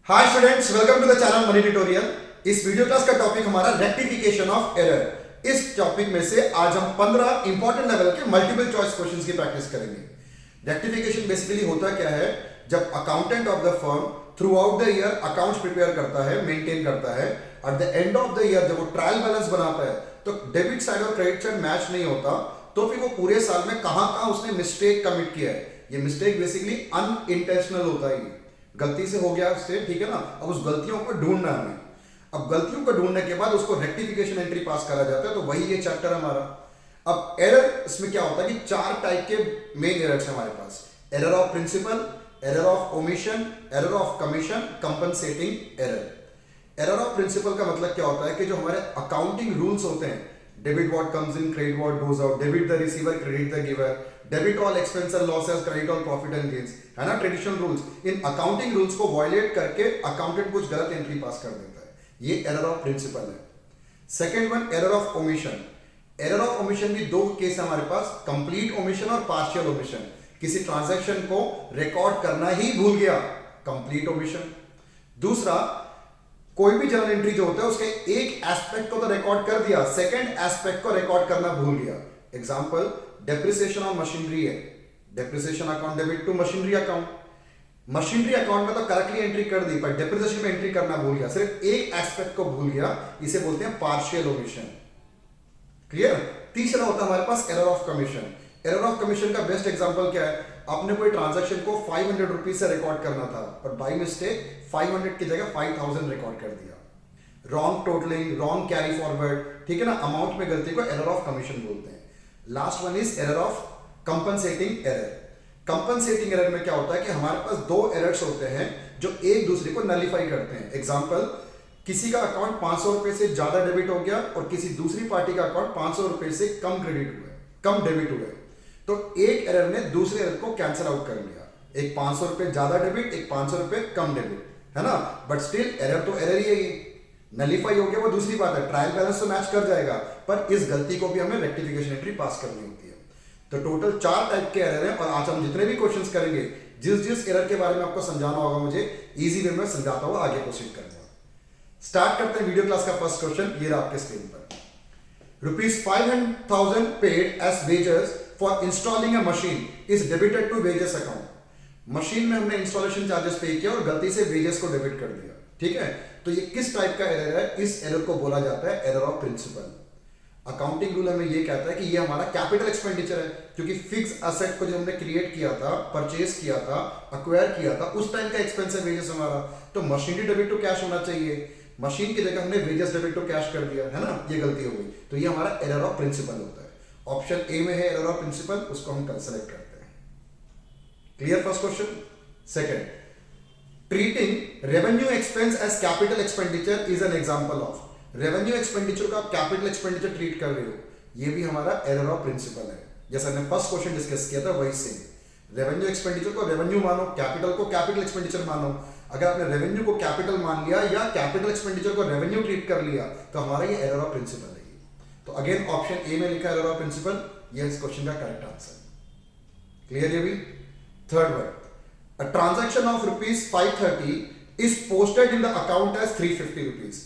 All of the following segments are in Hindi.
Hi students, welcome to the channel money tutorial. इस वीडियो क्लास का टॉपिक हमारा रेक्टिफिकेशन ऑफ एरर। इस टॉपिक में से आज हम 15 इंपॉर्टेंट लेवल के मल्टीपल चॉइस क्वेश्चंस की प्रैक्टिस करेंगे। रेक्टिफिकेशन बेसिकली होता क्या है, जब accountant of the firm throughout the year accounts prepare करता है, मेंटेन करता है, at the end of the year जब वो ट्रायल बैलेंस बनाता है तो डेबिट साइड और क्रेडिट साइड मैच नहीं होता, तो फिर वो पूरे साल में कहां कहां उसने मिस्टेक कमिट किया है। ये मिस्टेक बेसिकली अनइंटेंशनल होता है, गलती से हो गया उससे, ठीक है ना। अब उस गलतियों को ढूंढना है हमें। अब गलतियों को ढूंढने के बाद उसको रेक्टिफिकेशन एंट्री पास करा जाता है, तो वही ये चैप्टर हमारा। अब एरर इसमें क्या होता है कि चार टाइप के मेन एरर्स है हमारे पास। Error of principle, error of omission, error of commission, compensating error. Error of principle का मतलब क्या होता है कि जो हमारे अकाउंटिंग रूल्स होते हैं, debit what comes in, credit what goes out, debit the receiver, credit the giver, debit all expense and losses, credit all profit and gains, है ना, traditional rules. In accounting rules को वायलेट करके अकाउंटेंट कुछ गलत एंट्री पास कर देता है, ये एरर ऑफ प्रिंसिपल है। Second one, error of omission. Error of omission भी दो केस है हमारे पास, कंप्लीट ओमिशन और पार्शियल ओमिशन। किसी ट्रांजैक्शन को रिकॉर्ड करना ही भूल गया, कंप्लीट ओमिशन। दूसरा, कोई भी जर्नल एंट्री जो होता है उसके एक एस्पेक्ट को तो रिकॉर्ड कर दिया, सेकंड एस्पेक्ट को रिकॉर्ड करना भूल गया। एग्जांपल, डेप्रिसिएशन ऑन मशीनरी है, depreciation account debit to machinery account. Machinery account में तो करेक्टली एंट्री कर दी, पर डेप्रिसिएशन में एंट्री करना भूल गया, सिर्फ एक एस्पेक्ट को भूल गया, इसे बोलते हैं पार्शियल ओमिशन। क्लियर। तीसरा होता है हमारे पास error of commission. Error of commission का बेस्ट एग्जांपल क्या है, आपने कोई ट्रांजैक्शन को 500 रुपीज से रिकॉर्ड करना था, पर बाय मिस्टेक 500 की जगह 5000 रिकॉर्ड कर दिया। Wrong totalling, wrong carry forward, ठीक है ना, अमाउंट में गलती को एरर ऑफ कमीशन बोलते हैं। Last one is error of compensating error. Compensating error में क्या होता है कि हमारे पास दो एरर्स होते हैं जो एक दूसरे को नलिफाई करते हैं। एग्जांपल, किसी का अकाउंट 500 रुपए से ज्यादा डेबिट हो गया और किसी दूसरी पार्टी का अकाउंट 500 रुपए से कम क्रेडिट हुआ, कम डेबिट हुए, तो एक एरर ने दूसरे एरर को कैंसिल आउट कर लिया। एक 500 रुपए ज्यादा डेबिट, एक 500 रुपए कम डेबिट, है ना, बट स्टिल एरर तो एरर ही है। नलिफाई हो गया वो दूसरी बात है, ट्रायल बैलेंस तो मैच कर जाएगा, पर इस गलती को भी हमें रेक्टिफिकेशन एंट्री पास करनी होती है। तो टोटल 4 टाइप के एरर हैं, और आज हम जितने भी क्वेश्चंस करेंगे, जिस जिस एरर के बारे में आपको समझाना होगा, मुझे इजी वे में समझाता हुआ आगे प्रोसीड करूंगा। स्टार्ट करते हैं वीडियो क्लास का फर्स्ट क्वेश्चन। ये रहा आपके स्क्रीन पर। ₹500,000 paid as wages for installing a machine is debited to wages account. Machine में हमने इंस्टॉलेशन चार्जेस पे किया और गलती से वेजेस को डेबिट कर दिया, ठीक है। तो ये किस टाइप का एरर है, इस एरर को बोला जाता है error of principle. Accounting rule हमें ये कहता है कि ये हमारा कैपिटल एक्सपेंडिचर है, क्योंकि फिक्स असेट को जो हमने क्रिएट किया था, परचेज किया था, अक्वायर किया था, उस टाइम का एक्सपेंस है वेजेस हमारा। तो मशीनरी डेबिट टू कैश होना चाहिए, मशीन की जगह हमने वेजेस डेबिट टू कैश कर दिया, है ना, ये गलती हो गई। तो ये हमारा एरर ऑफ प्रिंसिपल होता है। ऑप्शन ए में है एरर ऑफ प्रिंसिपल, उसको हम कल सेलेक्ट करते हैं। Clear first question. Second, treating revenue expense as capital expenditure is an example of. Revenue expenditure को आप कैपिटल एक्सपेंडिचर ट्रीट कर रहे हो, ये भी हमारा एरर ऑफ प्रिंसिपल है। जैसा हमने फर्स्ट क्वेश्चन डिस्कस किया था वही सेम। रेवेन्यू एक्सपेंडिचर को रेवेन्यू मानो, कैपिटल को कैपिटल एक्सपेंडिचर मानो। अगर आपने रेवेन्यू को कैपिटल मान लिया या कैपिटल एक्सपेंडिचर को रेवेन्यू ट्रीट कर लिया, तो हमारा ये एरर ऑफ प्रिंसिपल है। तो अगेन ऑप्शन ए में लिखा है एरर ऑफ प्रिंसिपल, ये इस क्वेश्चन का करेक्ट आंसर। क्लियर ये भी। Third one, a transaction of ₹530 is posted in the account as ₹350।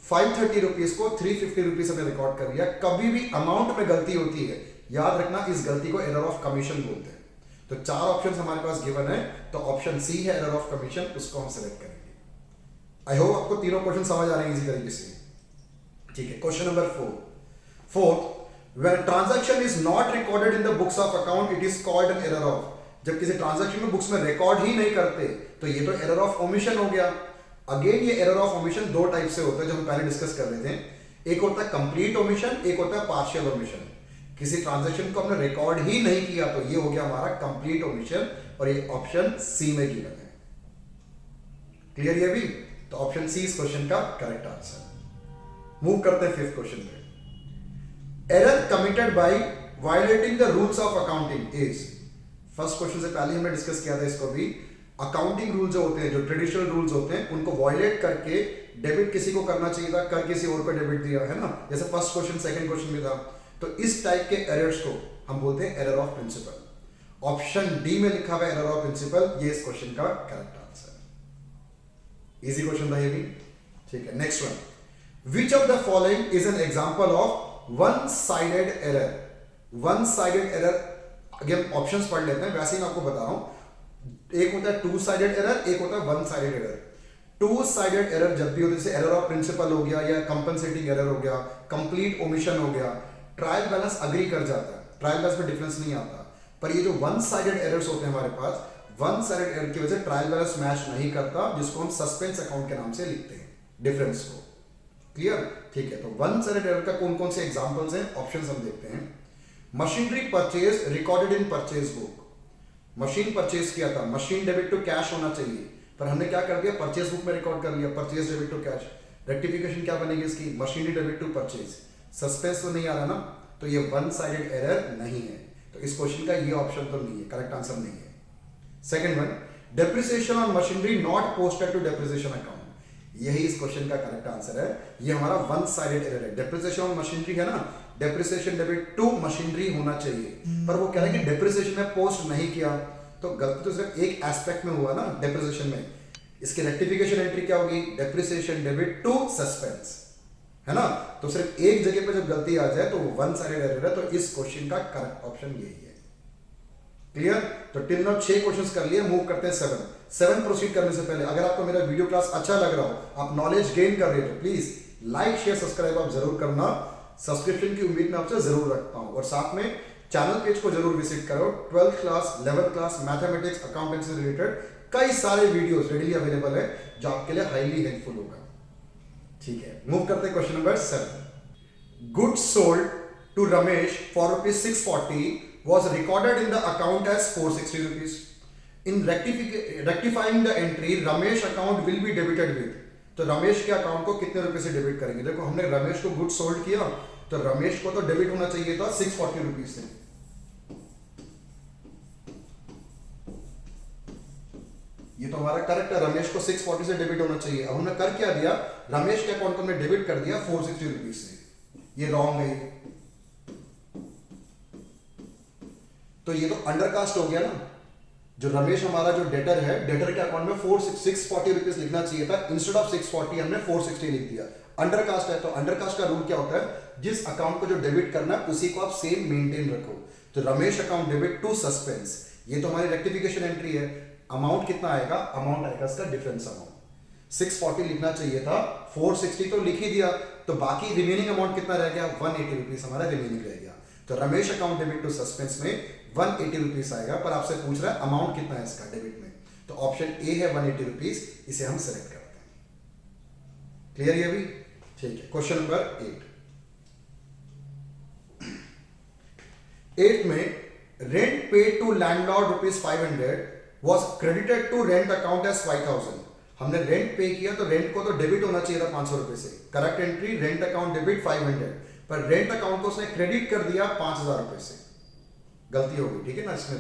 530 rupees को 350 रुपीज हमने रिकॉर्ड कर लिया। कभी भी अमाउंट में गलती होती है, याद रखना, इस गलती को एरर ऑफ कमीशन बोलते हैं। तो 4 ऑप्शंस हमारे पास गिवन है, तो ऑप्शन सी है एरर ऑफ कमीशन, उसको हम सेलेक्ट करेंगे। आई होप आपको तीनों क्वेश्चन समझ आ रहे हैं इजी तरीके से, ठीक है। Question number 4। Fourth, when transaction is not recorded in the books of account it is called an error of। जब किसी ट्रांजैक्शन में बुक्स में रिकॉर्ड ही नहीं करते, तो ये तो एरर ऑफ ओमिशन हो गया। अगेन ये एरर ऑफ ओमिशन दो टाइप से होता है, जो हम पहले डिस्कस कर रहे थे। एक होता है कंप्लीट ओमिशन, एक होता है पार्शियल ओमिशन। किसी ट्रांजैक्शन को हमने रिकॉर्ड ही नहीं किया, तो ये हो गया हमारा कंप्लीट ओमिशन, और ये ऑप्शन सी में गिवन है। क्लियर ये भी। तो ऑप्शन सी इस क्वेश्चन का करेक्ट आंसर। मूव करते हैं फिफ्थ क्वेश्चन पे। Error committed by violating the rules of accounting is. First question से पहले हमने डिस्कस किया था इसको भी। अकाउंटिंग रूल जो होते हैं, जो ट्रेडिशनल रूल्स होते हैं, उनको वायलेट करके डेबिट किसी को करना चाहिए था, कर किसी और को डेबिट दिया, है ना, जैसे फर्स्ट क्वेश्चन सेकंड क्वेश्चन में था। तो इस टाइप के एरर्स को हम बोलते हैं error of principle. Option D में लिखा हुआ एरर ऑफ प्रिंसिपल, ये इस क्वेश्चन का करेक्ट आंसर। इजी क्वेश्चन था ये भी। ठीक है, next one, which of the following is an example of one sided error. One sided error, again options पढ़ लेते हैं, वैसे ही मैं आपको बता रहा हूं। एक होता है टू साइडेड एरर, एक होता है one sided error. To sided error जब भी होती है, जैसे एरर ऑफ प्रिंसिपल हो गया या कंपनसेटिंग एरर हो गया, कंप्लीट ओमिशन हो गया, ट्रायल बैलेंस अग्री कर जाता है, ट्रायल बैलेंस में डिफरेंस नहीं आता। पर ये जो वन साइडेड एरर्स होते हैं हमारे पास, वन साइडेड एरर की वजह से ट्रायल बैलेंस मैच नहीं करता, जिसको हम सस्पेंस अकाउंट के नाम से लिखते हैं, डिफरेंस को। क्लियर? ठीक है, तो वन साइडेड एरर का कौन कौन से एग्जांपल्स हैं, ऑप्शंस हम देखते हैं। Machinery purchase recorded in purchase book. Machine purchase किया था, मशीन डेबिट टू कैश होना चाहिए, पर हमने क्या कर दिया, परचेज बुक में रिकॉर्ड कर लिया purchase debit to cash. Rectification क्या बनेगी इसकी, machinery debit to purchase. Suspense तो नहीं आ रहा ना, तो ये वन साइडेड एरर नहीं है। तो इस क्वेश्चन का ये ऑप्शन तो नहीं है, करेक्ट आंसर नहीं है। Second one, depreciation on machinery not posted to depreciation account. यही इस क्वेश्चन का करेक्ट आंसर है। ये हमारा वन साइडेड एरर है। डेप्रिसिएशन ऑन मशीनरी है ना, डेप्रिसिएशन डेबिट टू मशीनरी होना चाहिए, पर वो कह रहा है कि डेप्रिसिएशन में पोस्ट नहीं किया, तो गलती तो सिर्फ एक एस्पेक्ट में हुआ ना, डेप्रिसिएशन में। इसकी रेक्टिफिकेशन एंट्री क्या होगी, डेप्रिसिएशन डेबिट टू सस्पेंस, है ना। तो सिर्फ एक जगह पे जब गलती आ जाए तो वो वन साइडेड एरर है। तो इस क्वेश्चन का करेक्ट ऑप्शन यही है। क्लियर? तो टिल नाउ 6 क्वेश्चंस कर लिए, मूव करते हैं 7 प्रोसीड करने से पहले अगर आपको मेरा वीडियो क्लास अच्छा लग रहा हो, आप नॉलेज गेन कर रहे हो, तो प्लीज लाइक शेयर सब्सक्राइब आप जरूर करना। सब्सक्रिप्शन की उम्मीद मैं आपसे जरूर रखता हूं, और साथ में चैनल पेज को जरूर विजिट करो। 12th class 11th class mathematics accountancy से रिलेटेड कई सारे वीडियोस रेडीली अवेलेबल है, जो आपके लिए हाईली हेल्पफुल होगा। ठीक है, मूव करते हैं question number 7। Goods sold to Ramesh for ₹640 was recorded in the account as 460 rupees. In rectifying the entry, Ramesh account will be debited with. तो रमेश के अकाउंट को कितने रुपए से डेबिट करेंगे। देखो हमने रमेश को गुड्स सोल्ड किया, तो रमेश को तो डेबिट होना चाहिए था 640 रुपीज से। ये तो हमारा करेक्ट है, रमेश को 640 से डेबिट होना चाहिए। अब हमने कर क्या दिया, रमेश के अकाउंट को हमने डेबिट कर दिया 460 रुपीज से। ये रॉन्ग है, तो ये तो अंडरकास्ट हो गया ना। जो रमेश हमारा जो डेटर है, डेटर के अकाउंट में 640 रुपीज लिखना चाहिए था, इंस्टेड ऑफ 640 हमने 460 लिख दिया। अंडरकास्ट है, तो अंडरकास्ट का रूल क्या होता है, जिस अकाउंट को जो डेबिट करना है उसी को आप सेम मेंटेन रखो। तो Ramesh account debit to suspense, ये तो हमारी रेक्टिफिकेशन एंट्री है। अमाउंट कितना आएगा, अमाउंट आएगा इसका डिफरेंस अमाउंट। 640 लिखना चाहिए था, 460 तो लिख ही दिया, तो बाकी रिमेनिंग अमाउंट कितना रह गया, 180 रुपीज हमारा रिमेनिंग रह गया। तो Ramesh account debit to suspense में 180 रुपीज आएगा, पर आपसे पूछ रहा है अमाउंट कितना है इसका डेबिट में, तो ऑप्शन ए है 180 रुपीज, इसे हम सेलेक्ट करते हैं। क्लियर ये भी? ठीक है, क्वेश्चन नंबर 8 में rent paid to landlord ₹500 was credited to rent account as 5000। हमने रेंट पे किया, तो रेंट को तो डेबिट होना चाहिए था 500 रुपए से। Correct entry, rent account debit 500, पर रेंट अकाउंट को उसने क्रेडिट कर दिया 5000 रुपए से। गलती हो गई, ठीक है ना इसमें।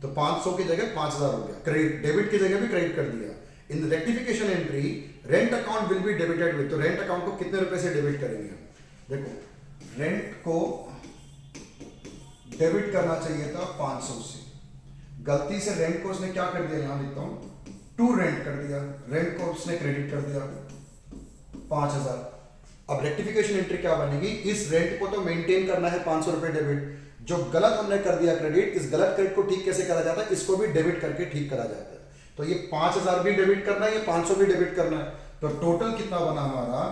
तो 500 की जगह 5000 हो गया, क्रेडिट, डेबिट की जगह भी क्रेडिट कर दिया। In rectification entry, rent account will be debited with, तो रेंट अकाउंट को कितने रुपए से डेबिट करेंगे हम। देखो रेंट को डेबिट करना चाहिए था 500 से, गलती से रेंट को उसने क्या कर दिया, यहां लिखता हूं टू रेंट कर दिया, रेंट को उसने क्रेडिट कर दिया 5000। अब रेक्टिफिकेशन एंट्री क्या बनेगी, इस रेंट को तो मेंटेन करना है 500 रुपए डेबिट, जो गलत हमने कर दिया क्रेडिट, इस गलत क्रेडिट को ठीक कैसे करा जाता है, इसको भी डेबिट करके ठीक करा जाता है। तो ये 5000 भी डेबिट करना है, ये 500 भी डेबिट करना है, तो टोटल कितना बना हमारा,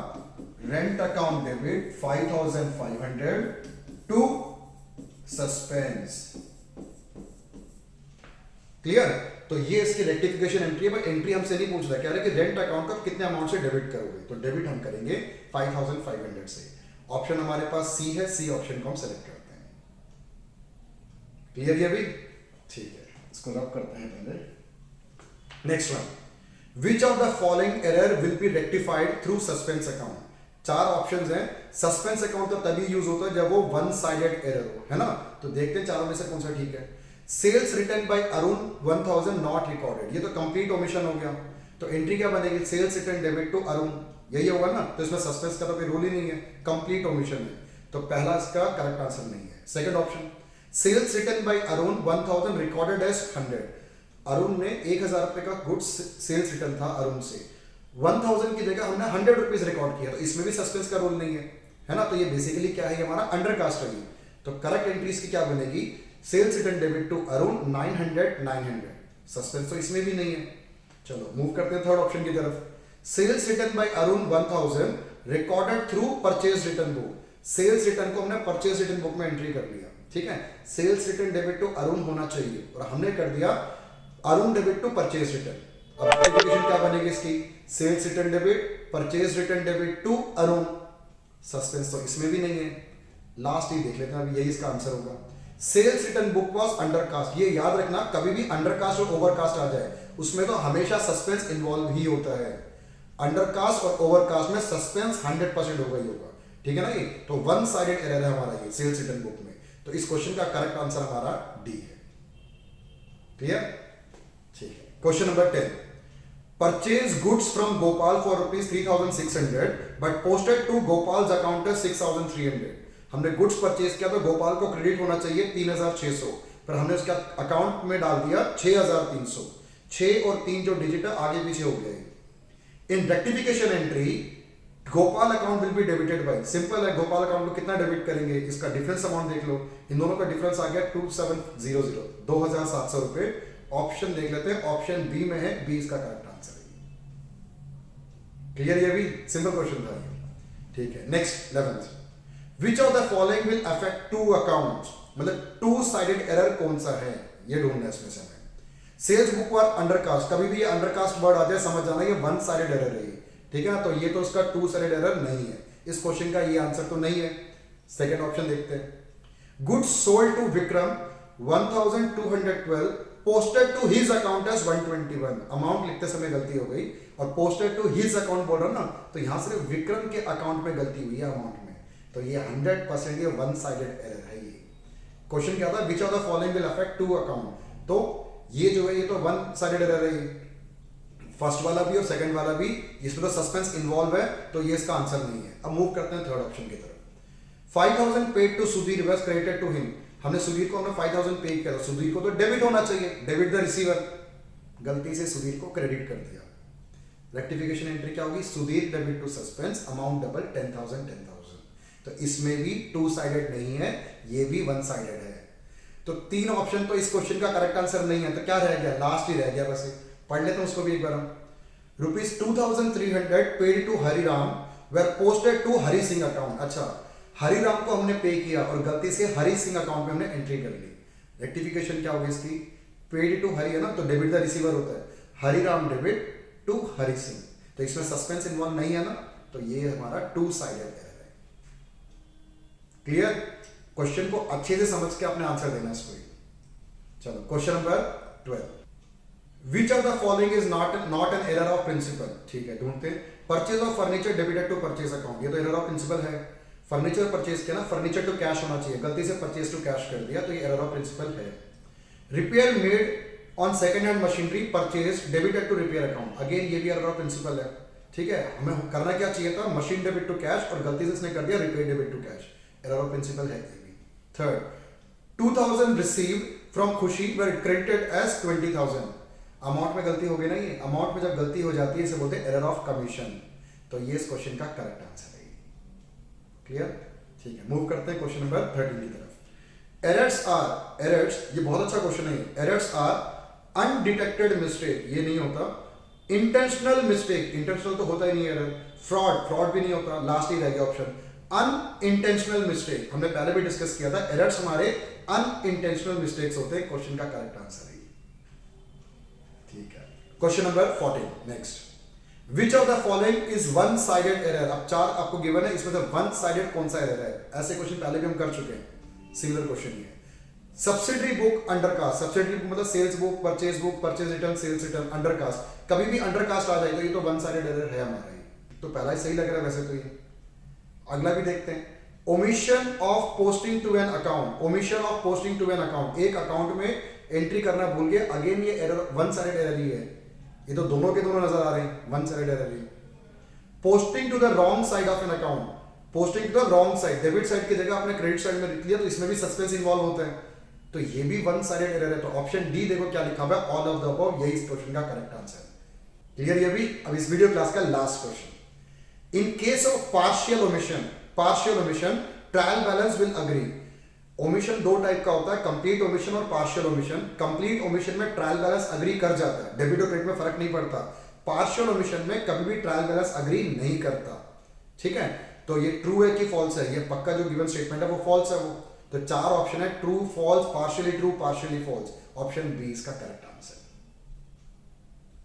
rent account debit 5500 to suspense. Clear? तो ये इसकी रेक्टिफिकेशन एंट्री है, बट एंट्री हमसे नहीं पूछ रहा, कह रहा है कि रेंट अकाउंट का कितने अमाउंट से डेबिट करोगे, तो डेबिट हम करेंगे 5500 से। ऑप्शन हमारे पास सी है, सी ऑप्शन को हम सेलेक्ट करते हैं। क्लियर ये भी? ठीक है, इसको रब करते हैं पहले। Next one, which of the following error will be rectified through suspense account. 4 options हैं। सस्पेंस अकाउंट तो तभी यूज होता है जब वो वन साइडेड एरर हो, है ना। तो देखते हैं चारों में से कौन सा ठीक है। Sales return by Arun 1000 not recorded, ये तो कंप्लीट ओमिशन हो गया, तो एंट्री क्या बनेगी, sales return debit to Arun, यही होगा ना। तो इसमें सस्पेंस का तो कोई रोल ही नहीं है, कंप्लीट ओमिशन है, तो पहला इसका करेक्ट आंसर नहीं है। Second option, sales return by Arun 1000 recorded as 100, Arun ने 1000 रुपए का गुड्स सेल्स रिटर्न था अरुण से, 1000 की जगह हमने 100 रुपीज रिकॉर्ड किया, तो इसमें भी सस्पेंस का रोल नहीं है ना। तो ये बेसिकली क्या है, हमारा अंडरकास्ट है। तो करेक्ट एंट्री इसकी क्या बनेगी, sales return debit to Arun 900 suspense तो इसमें भी नहीं है। चलो मूव करते हैं थर्ड ऑप्शन की तरफ। Sales return by Arun 1000 recorded through purchase return book. Sales return को हमने परचेज रिटर्न बुक में एंट्री कर लिया, ठीक है। Sales return debit to Arun होना चाहिए और हमने कर दिया Arun debit to purchase return. अब एप्लीकेशन क्या बनेगी इसकी, sales return debit purchase return debit to Arun, suspense तो इसमें भी नहीं है। लास्ट ही देख लेते हैं, अभी यही इसका आंसर होगा। Sales return book was undercast, ये याद रखना, कभी भी अंडरकास्ट और ओवरकास्ट आ जाए उसमें तो हमेशा सस्पेंस इन्वॉल्व ही होता है। अंडरकास्ट और ओवरकास्ट में सस्पेंस 100% होगा ही होगा, ठीक है ना। ये तो वन साइडेड एरर है हमारा ये सेल्स रिटर्न बुक में। तो इस क्वेश्चन का करेक्ट आंसर हमारा डी है। क्लियर, ठीक है। Question number 10, purchase goods from Gopal for ₹3,600 but posted to Gopal's account 6,300। हमने गुड्स परचेज किया तो गोपाल को क्रेडिट होना चाहिए 3,600, पर हमने उसका अकाउंट में डाल दिया 6,300। 6 और 3 जो डिजिट है आगे पीछे हो गए। In rectification entry Gopal account will be debited by, simple है, गोपाल अकाउंट को कितना डेबिट करेंगे, इसका डिफरेंस अमाउंट देख लो। इन दोनों का डिफरेंस आ गया 2700, 2,700 रुपए। ऑप्शन देख लेते हैं, ऑप्शन बी में है, बी इसका करेक्ट आंसर है। क्लियर, ये भी सिंपल क्वेश्चन था ये, ठीक है। Next 11th, which of the following will affect two accounts, मतलब टू साइडेड एरर कौन सा है ये ढूंढना है इसमें से हमें। सेल्स बुक और अंडरकास्ट, कभी भी ये अंडरकास्ट वर्ड आ जाए समझ जाना ये वन साइडेड एरर है, ठीक है ना। तो ये तो उसका टू साइडेड एरर नहीं है, इस क्वेश्चन का ये आंसर तो नहीं है। सेकंड ऑप्शन देखते हैं। Goods sold to Vikram 1,212 posted to his account as 121। Amount लिखते समय गलती हो गई और पोस्टेड टू हिज अकाउंट बोल रहा हूं ना, तो यहां सिर्फ विक्रम के अकाउंट में गलती हुई है अमाउंट में, तो ये 100% ये वन साइडेड एरर है। ये क्वेश्चन क्या था, which of the following will affect two account, तो ये जो है ये तो वन साइडेड एरर है, फर्स्ट वाला भी और सेकंड वाला भी, इसमें तो सस्पेंस इन्वॉल्व है, तो ये इसका आंसर नहीं है। अब मूव करते हैं थर्ड ऑप्शन की तरफ। 5,000 paid to Sudhir was credited to him, हमने सुधीर को हमने 5,000 पे किया, तो सुधीर को तो डेबिट होना चाहिए, डेबिट द रिसीवर, गलती से सुधीर को क्रेडिट कर दिया। रेक्टिफिकेशन एंट्री क्या होगी, Sudhir debit to suspense, amount double 10,000। तो इसमें भी टू साइडेड नहीं है, ये भी वन साइडेड है। तो तीन ऑप्शन तो इस क्वेश्चन का करेक्ट आंसर नहीं है, तो क्या रह गया, लास्ट ही रह गया। बस पढ़ लेते हैं उसको भी एक बार हम। ₹2,300 paid to Hariram were posted to Hari Singh account. अच्छा, हरिराम को हमने पे किया और गलती से हरि सिंह अकाउंट में हमने एंट्री कर ली। रेक्टिफिकेशन क्या होगी इसकी, पेड टू हरि है ना, तो डेबिट द रिसीवर होता है, हरिराम डेबिट टू हरि सिंह, तो इसमें सस्पेंस इन्वॉल्व नहीं है ना, तो ये हमारा टू साइडेड एरर है। क्लियर, क्वेश्चन को अच्छे से समझ के अपने आंसर देना इसको। चलो question number 12, which of the following is not an error of principle. ठीक है, ढूंढते हैं। Purchase of furniture debited to purchase account, ये तो एरर ऑफ प्रिंसिपल है। फर्नीचर परचेज किया ना, फर्नीचर टू कैश होना चाहिए, गलती से परचेज टू कैश कर दिया, तो ये एरर ऑफ प्रिंसिपल है। Repair made on second hand machinery purchase debited to repair account, again ये भी एरर ऑफ प्रिंसिपल है। ठीक है, हमें करना क्या चाहिए था, मशीन डेबिट टू कैश, और गलती से इसने कर दिया repair debit to cash, error of principle है ये भी। थर्ड, 2,000 रिसीव्ड फ्रॉम खुशी वर क्रेडिटेड एज 20,000, अमाउंट में गलती हो गई ना, ये अमाउंट में जब गलती हो जाती है इसे बोलते हैं एरर ऑफ कमीशन, तो ये इस क्वेश्चन का करेक्ट आंसर है। क्लियर, ठीक है, मूव करते हैं क्वेश्चन नंबर 13 की तरफ। एरर्स, ये बहुत अच्छा क्वेश्चन है। एरर्स आर अनडिटेक्टेड मिस्टेक, ये नहीं होता। इंटेंशनल मिस्टेक, इंटेंशनल तो होता ही नहीं एरर। फ्रॉड भी नहीं होता, लास्ट ही रह गया ऑप्शन। अनइंटेंशनल मिस्टेक, हमने पहले भी डिस्कस किया था, एरर्स हमारे अनइंटेंशनल मिस्टेक्स होते हैं, क्वेश्चन का करेक्ट आंसर है। ठीक है, question number 14 next. Which of the following is one sided error, अब चार आपको गिवन है, इसमें से वन साइडेड कौन सा एरर है। ऐसे क्वेश्चन पहले भी हम कर चुके हैं, सिमिलर क्वेश्चन ये। Subsidiary book undercast, subsidiary book मतलब sales book, purchase return, sales return, undercast, कभी भी अंडरकास्ट आ जाए तो ये तो वन साइडेड एरर है हमारा, ये तो पहला ही सही लग रहा है वैसे तो ये। अगला भी देखते हैं। Omission of posting to an account, omission of posting to an account, एक अकाउंट में एंट्री करना भूल गए, अगेन ये एरर वन साइडेड एरर ही है, ये तो दोनों के दोनों नजर आ रहे हैं, वन साइडेड एरर ही। Posting to the wrong side of an account, posting to the wrong side, debit side की जगह आपने क्रेडिट साइड में लिख लिया, तो इसमें भी सस्पेंस इन्वॉल्व होता है, तो ये भी वन साइडेड एरर है। तो ऑप्शन डी देखो क्या लिखा हुआ है, ऑल ऑफ द अबव, यही इस क्वेश्चन का करेक्ट आंसर है। क्लियर ये भी? अब इस वीडियो क्लास का last question, in case of partial omission trial balance will agree. Omission दो टाइप का होता है, कंप्लीट ओमिशन और पार्शियल ओमिशन। कंप्लीट ओमिशन में ट्रायल बैलेंस अग्री कर जाता है, डेबिट और क्रेडिट में फर्क नहीं पड़ता। पार्शियल ओमिशन में कभी भी ट्रायल बैलेंस अग्री नहीं करता। ठीक है, तो ये ट्रू है कि फॉल्स है? ये पक्का जो गिवन स्टेटमेंट है वो फॉल्स है। वो तो चार ऑप्शन है, true, false, partially true, partially false. Option B इसका करेक्ट आंसर।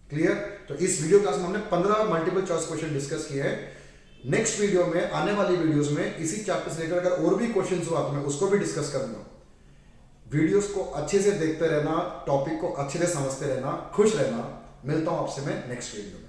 क्लियर? तो इस वीडियो क्लास में हमने 15 मल्टीपल चॉइस क्वेश्चन डिस्कस किए हैं। नेक्स्ट वीडियो में, आने वाली वीडियोस में इसी चैप्टर से लेकर अगर और भी क्वेश्चंस हुआ तो मैं उसको भी डिस्कस करूंगा। वीडियोस को अच्छे से देखते रहना, टॉपिक को अच्छे से समझते रहना, खुश रहना। मिलता हूं आपसे मैं नेक्स्ट वीडियो में।